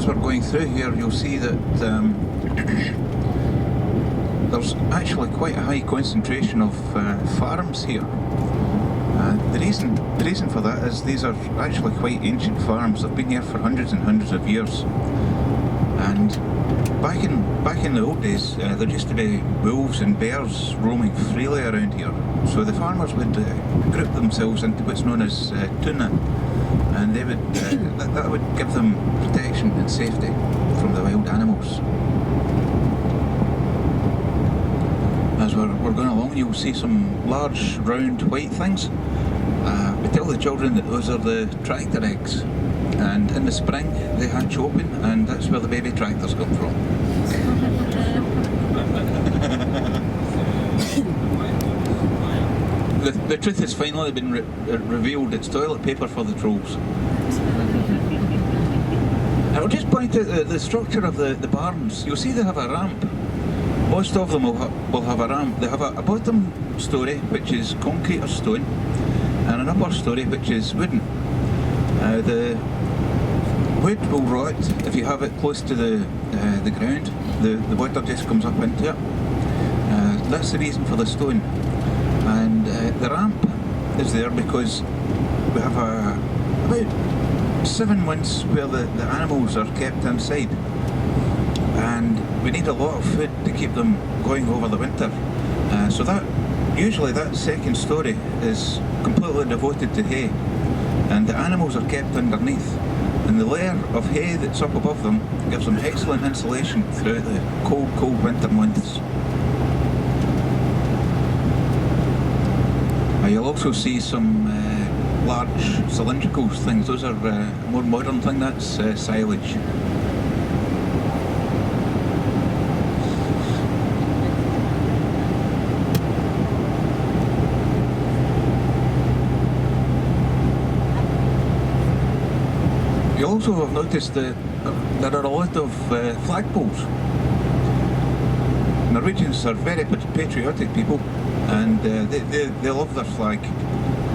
as we're going through here, you'll see that there's actually quite a high concentration of farms here. The reason for that is these are actually quite ancient farms. They've been here for hundreds and hundreds of years. And back in the old days, there used to be wolves and bears roaming freely around here. So the farmers would group themselves into what's known as tuna, and they would that would give them protection and safety from the wild animals. As we're going along, you'll see some large round white things. We tell the children that those are the tractor eggs, and in the spring they hatch open, and that's where the baby tractors come from. The truth has finally been revealed. It's toilet paper for the trolls. I'll just point out the structure of the barns. You'll see they have a ramp. Most of them will have a ramp. They have a bottom storey, which is concrete or stone, and an upper storey, which is wooden. The wood will rot if you have it close to the ground. The water just comes up into it. That's the reason for the stone. And the ramp is there because we have about 7 months where the animals are kept inside, and we need a lot of food to keep them going over the winter. So usually that second storey is completely devoted to hay, and the animals are kept underneath, and the layer of hay that's up above them gives them excellent insulation throughout the cold winter months. You'll also see some large cylindrical things. Those are a more modern thing. That's silage. You also have noticed that there are a lot of flagpoles. Norwegians are very patriotic people, and they love their flag,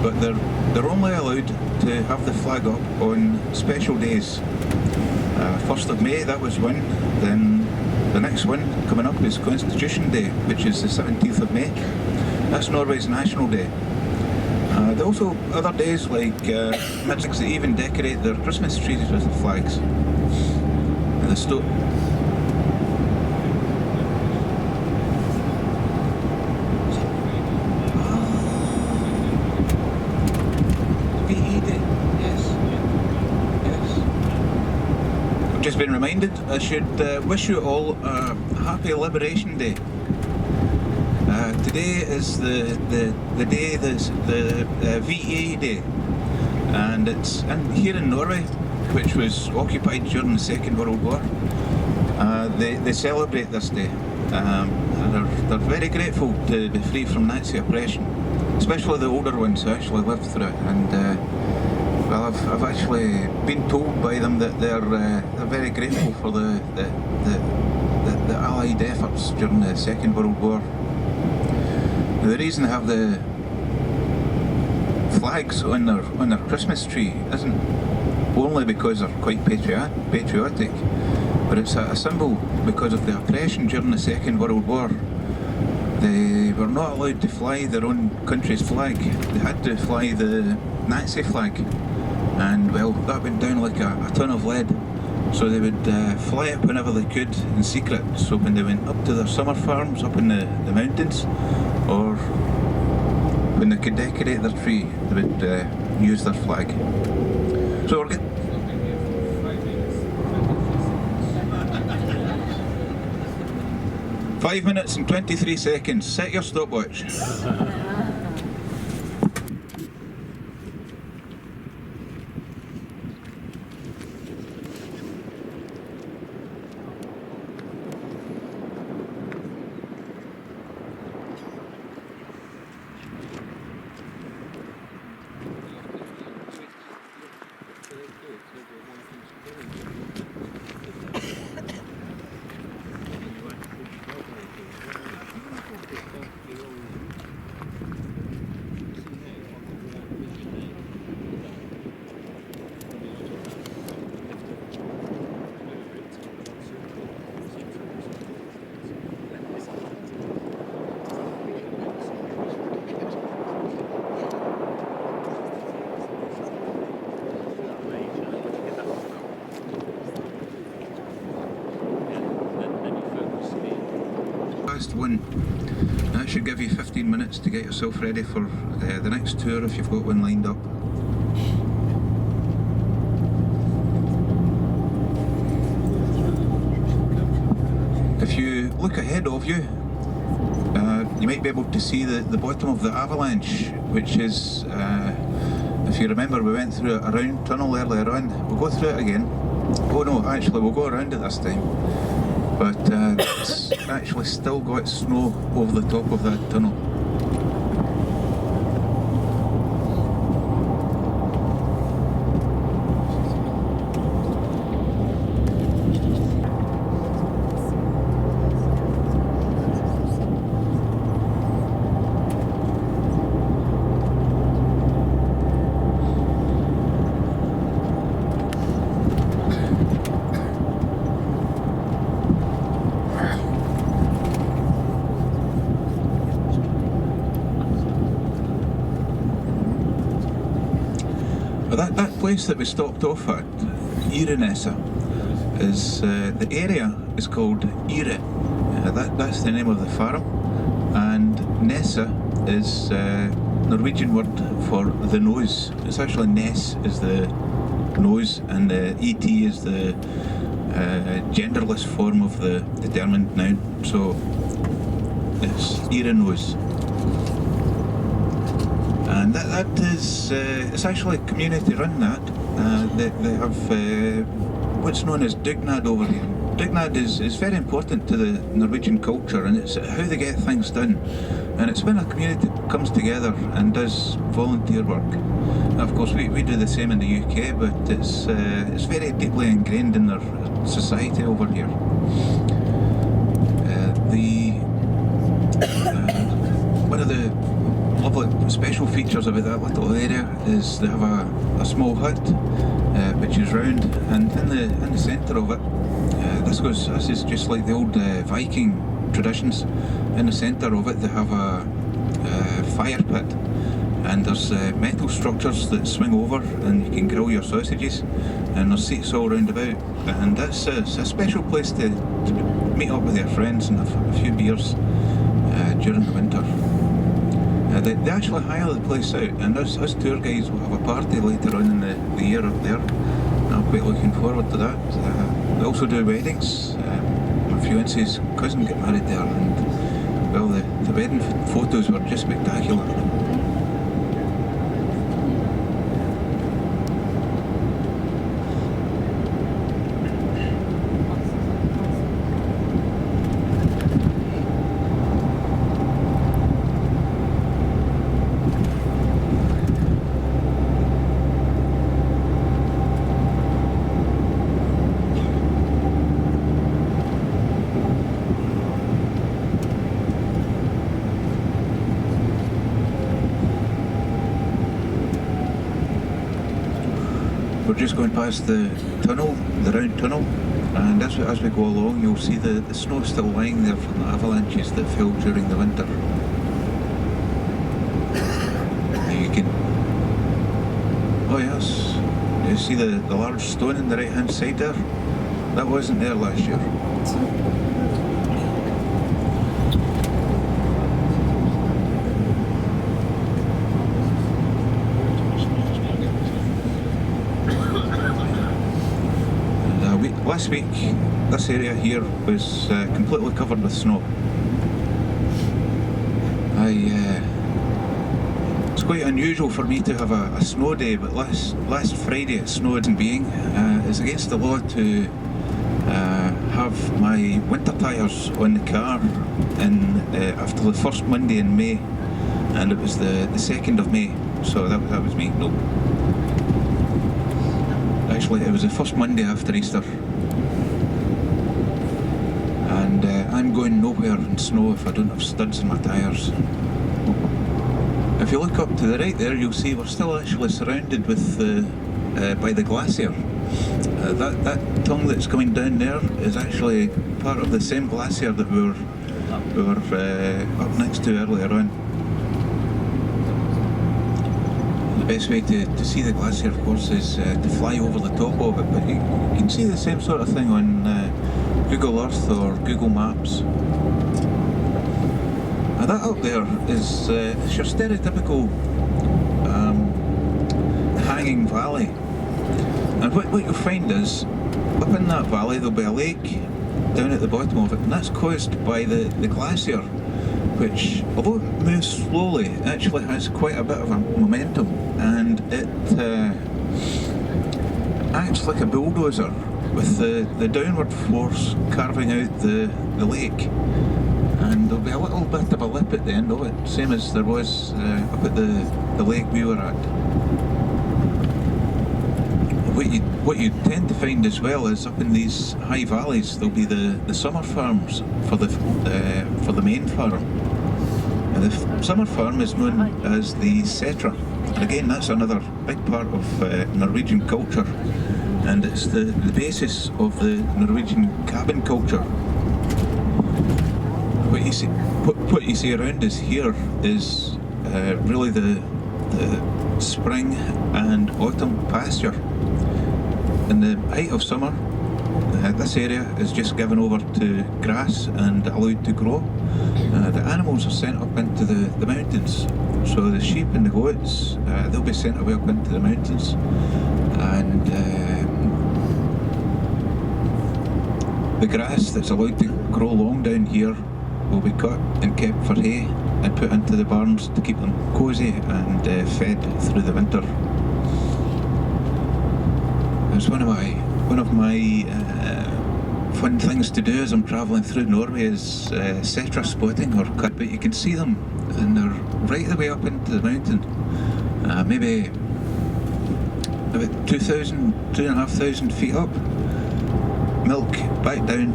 but they're only allowed to have the flag up on special days. 1st of May, that was one. Then the next one coming up is Constitution Day, which is the 17th of May. That's Norway's national day. There are also other days like midwives that even decorate their Christmas trees with the flags. Just been reminded, I should wish you all a happy Liberation Day. Today is the day, the VA Day, and it's here in Norway, which was occupied during the Second World War. They celebrate this day, and they're very grateful to be free from Nazi oppression, especially the older ones who actually lived through it. And well, I've actually been told by them that they're very grateful for the Allied efforts during the Second World War. The reason they have the flags on their Christmas tree isn't only because they're quite patriotic, but it's a symbol because of the oppression during the Second World War. They were not allowed to fly their own country's flag. They had to fly the Nazi flag. And well, that went down like a ton of lead. So they would fly it whenever they could in secret. So when they went up to their summer farms up in the mountains, or when they could decorate their tree, they would use their flag. So we're good. Five minutes and 23 seconds. Set your stopwatch. on. That should give you 15 minutes to get yourself ready for the next tour if you've got one lined up. If you look ahead of you, you might be able to see the bottom of the avalanche, which is, if you remember, we went through a round tunnel earlier on. We'll go through it again. Oh no, actually we'll go around it this time. But it's actually still got snow over the top of that tunnel. That place that we stopped off at, Irenessa, is the area is called Ire. That's the name of the farm, and Nessa is Norwegian word for the nose. It's actually Ness is the nose, and the ET is the genderless form of the determined noun. So it's Ire nose. And that is, it's actually community run that. They have what's known as dugnad over here. Dugnad is very important to the Norwegian culture, and it's how they get things done. And it's when a community comes together and does volunteer work. Now, of course, we do the same in the UK, but it's very deeply ingrained in their society over here. One of the lovely special features about that little area is they have a small hut which is round, and in the centre of it, this is just like the old Viking traditions. In the centre of it they have a fire pit, and there's metal structures that swing over and you can grill your sausages, and there's seats all round about, and it's a special place to meet up with your friends and have a few beers during the winter. They actually hire the place out, and us tour guides will have a party later on in the year up there. I'm quite looking forward to that. They also do weddings. My fiance's cousin got married there, and well, the wedding photos were just spectacular. We're just going past the tunnel, the round tunnel, and as we go along you'll see the snow still lying there from the avalanches that fell during the winter. You can... Oh yes, you see the large stone on the right hand side there? That wasn't there last year. Last week, this area here was completely covered with snow. It's quite unusual for me to have a snow day, but last Friday it snowed in being. It's against the law to have my winter tyres on the car after the first Monday in May, and it was the 2nd of May, so that was me. No. Actually, it was the first Monday after Easter. And I'm going nowhere in snow if I don't have studs in my tyres. If you look up to the right there, you'll see we're still actually surrounded with by the glacier. That tongue that's coming down there is actually part of the same glacier that we were up next to earlier on. The best way to see the glacier, of course, is to fly over the top of it, but you can see the same sort of thing on Google Earth or Google Maps. That up there is it's your stereotypical hanging valley. And what you'll find is, up in that valley there'll be a lake down at the bottom of it, and that's caused by the glacier, which, although it moves slowly, actually has quite a bit of a momentum, and it acts like a bulldozer with the downward force carving out the lake. And there'll be a little bit of a lip at the end of it, same as there was up at the lake we were at. What you tend to find as well is up in these high valleys there'll be the summer farms for the main farm. And the summer farm is known as the Setra. And again, that's another big part of Norwegian culture, and it's the basis of the Norwegian cabin culture. What you see around us here is really the spring and autumn pasture. In the height of summer, this area is just given over to grass and allowed to grow. The animals are sent up into the mountains. So the sheep and the goats, they'll be sent away up into the mountains. And the grass that's allowed to grow long down here will be cut and kept for hay and put into the barns to keep them cosy and fed through the winter. It's one of my fun things to do as I'm travelling through Norway is setra spotting, but you can see them and they're right the way up into the mountain, maybe about 2,500 feet up. Milk back down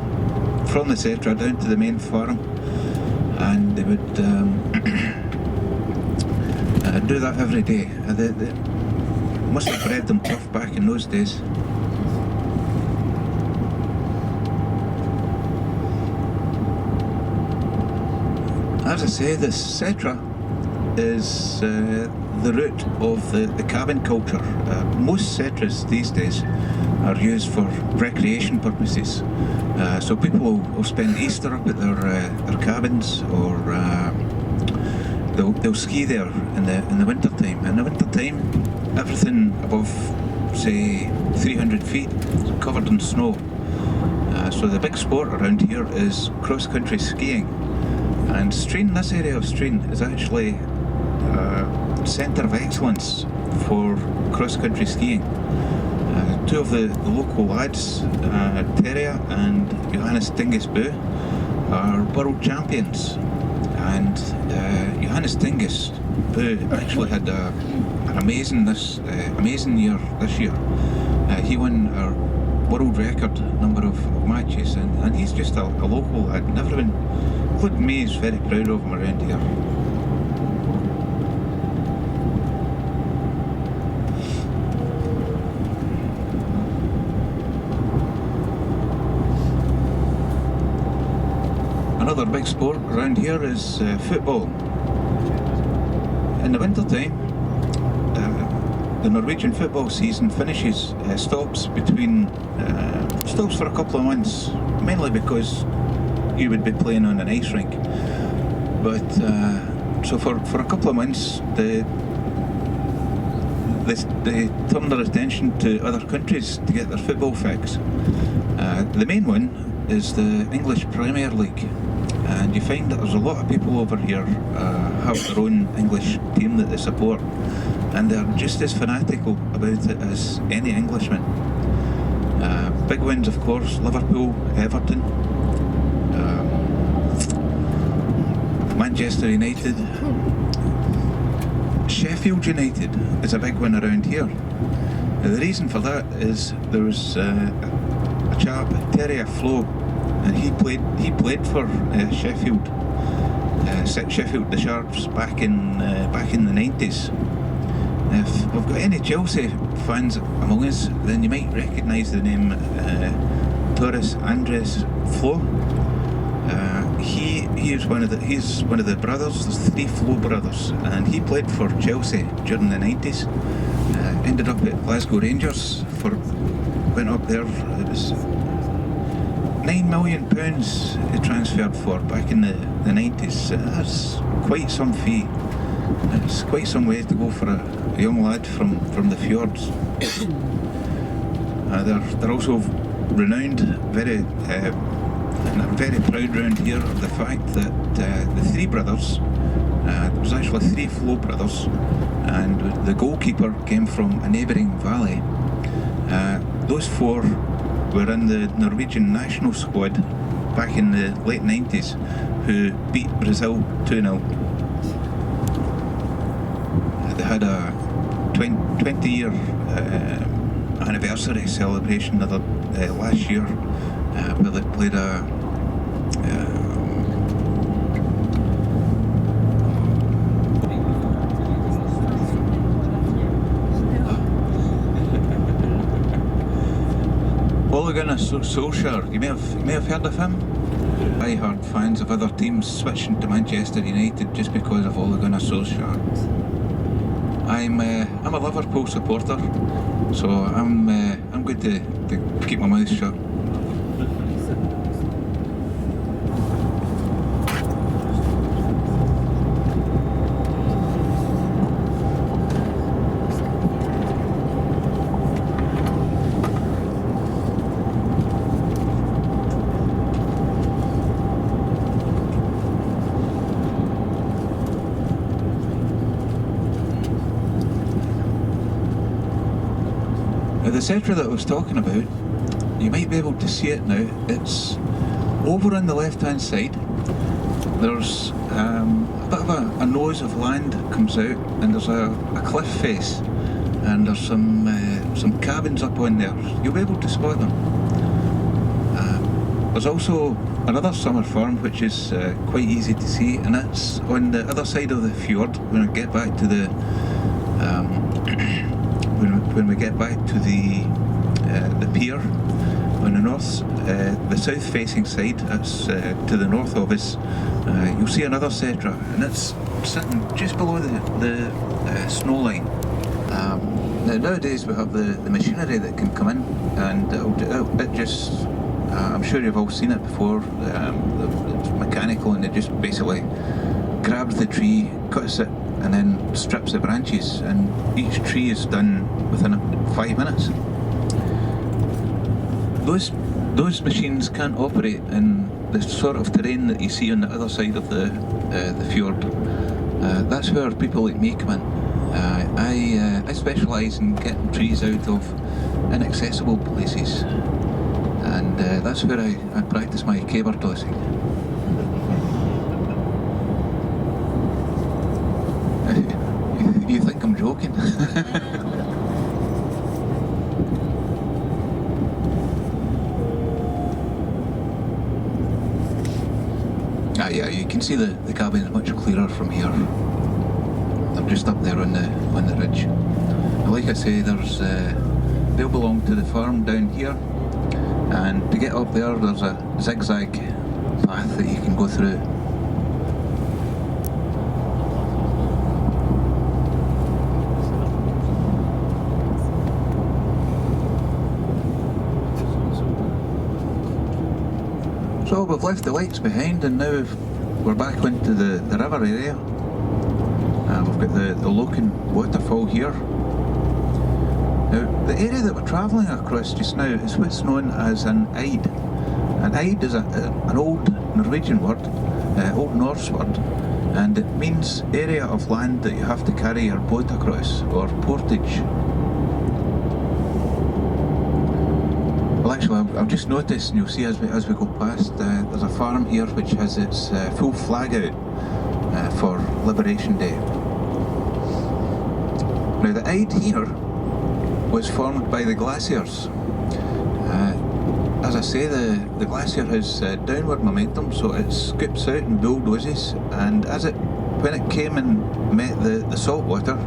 from the setra down to the main farm, and they would do that every day. They must have bred them tough back in those days. As I say, the setra is the root of the cabin culture. Most setras these days are used for recreation purposes. So people will spend Easter up at their cabins, or they'll ski there in the winter time. In the winter time, everything above, say, 300 feet is covered in snow. So the big sport around here is cross-country skiing. And Streen, this area of Streen, is actually a centre of excellence for cross-country skiing. Two of the local lads, Terje and Johannes Dingesbø, are world champions. And Johannes Dingesbø actually had an amazing year this year. He won our world record number of matches, and he's just a local lad. And everyone, including me, is very proud of him around here. Another big sport around here is football. In the winter time, the Norwegian football season finishes, stops for a couple of months, mainly because you would be playing on an ice rink. But so for a couple of months, they turn their attention to other countries to get their football fix. The main one is the English Premier League. And you find that there's a lot of people over here have their own English team that they support, and they're just as fanatical about it as any Englishman. Big wins, of course: Liverpool, Everton, Manchester United. Sheffield United is a big win around here. Now, the reason for that is there was a chap, Terje Flo, and he played for Sheffield, Sheffield the Sharps back in the 90s. If we've got any Chelsea fans among us, then you might recognise the name Torres Andres Flo. He's one of the brothers. There's 3 Flo brothers, and he played for Chelsea during the 90s. Ended up at Glasgow Rangers went up there. It was £9 million it transferred for back in the 90s. That's quite some fee. It's quite some way to go for a young lad from the fjords. They're also renowned, very and I'm very proud round here of the fact that the three brothers, there was actually three Flow brothers, and the goalkeeper came from a neighbouring valley. Those four were in the Norwegian national squad back in the late 90s, who beat Brazil 2-0. They had a 20-year anniversary celebration last year, where they played Olden Solskjaer. You may have heard of him. I heard fans of other teams switching to Manchester United just because of Olden Solskjaer. I'm a Liverpool supporter, so I'm going to keep my mouth shut. The Cetra that I was talking about, you might be able to see it now. It's over on the left hand side. There's a bit of a nose of land comes out, and there's a cliff face, and there's some cabins up on there. You'll be able to spot them. There's also another summer farm which is quite easy to see, and that's on the other side of the fjord. When we get back to the when we get back to the pier on the north, the south-facing side, that's to the north of us, you'll see another Cetra, and it's sitting just below the snow line. Now nowadays we have the machinery that can come in, and it just, I'm sure you've all seen it before, it's mechanical, and it just basically grabs the tree, cuts it, and then strips the branches, and each tree is done within 5 minutes. Those machines can't operate in the sort of terrain that you see on the other side of the fjord. That's where people like me come in. I specialise in getting trees out of inaccessible places, and that's where I practice my caber tossing. You think I'm joking? Yeah, you can see the cabins much clearer from here. They're just up there on the ridge. And like I say, they'll belong to the farm down here, and to get up there's a zigzag path that you can go through. So we've left the lights behind, and now we're back into the river area. We've got the Loken waterfall here. Now, the area that we're travelling across just now is what's known as an eid. An eid is an old Norwegian word, Old Norse word, and it means area of land that you have to carry your boat across, or portage. Well, actually, I've just noticed, and you'll see as we go past, there's a farm here which has its full flag out for Liberation Day. Now, the Eid here was formed by the glaciers. As I say, the glacier has downward momentum, so it scoops out and bulldozes, and when it came and met the salt water,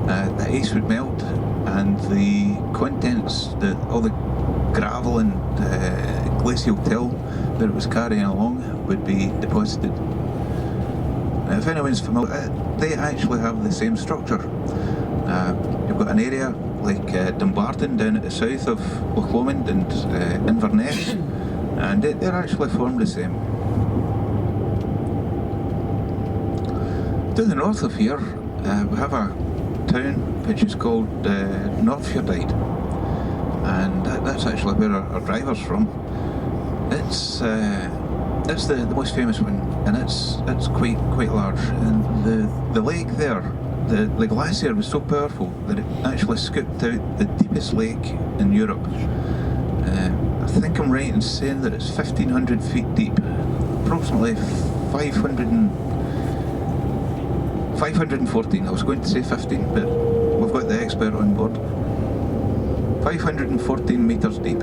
the ice would melt, and the contents, all the gravel and glacial till that it was carrying along would be deposited. Now, if anyone's familiar, they actually have the same structure. You've got an area like Dumbarton down at the south of Loch Lomond and Inverness, and they're actually formed the same. To the north of here, we have a town which is called Norway, and that's actually where our driver's from. It's the most famous one, and it's quite large. And the lake there, the glacier was so powerful that it actually scooped out the deepest lake in Europe. I think I'm right in saying that it's 1,500 feet deep, approximately 514. I was going to say 15, but we've got the expert on board. 514 metres deep.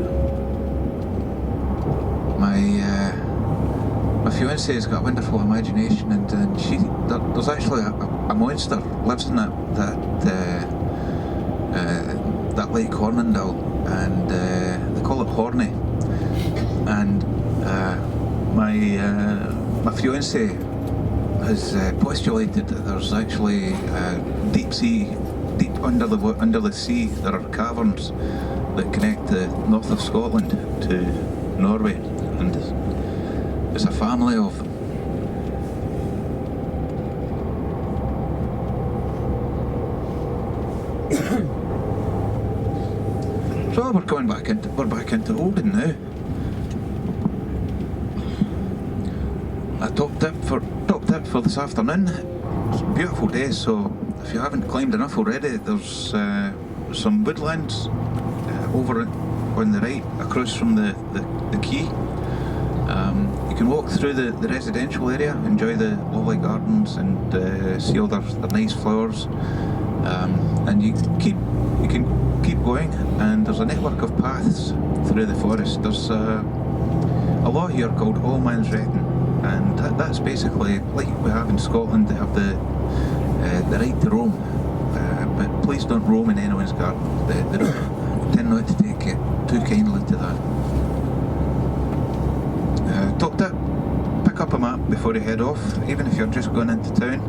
My fiancee's got a wonderful imagination, and there's actually a monster lives in that Lake Hornindal, and they call it Horny. And my fiancee has postulated that there's actually deep under the sea, there are caverns that connect the north of Scotland to Norway, and it's a family of them. So we're back into Olden now. A top tip for this afternoon. It's a beautiful day, so if you haven't climbed enough already, there's some woodlands over on the right across from the quay. You can walk through the residential area, enjoy the lovely gardens, and see all their nice flowers. And you can keep going, and there's a network of paths through the forest. There's a law here called All Man's Reckoning, and that's basically like we have in Scotland. They have the right to roam, but please don't roam in anyone's garden. They tend not to take it too kindly to that. Top tip: pick up a map before you head off, even if you're just going into town.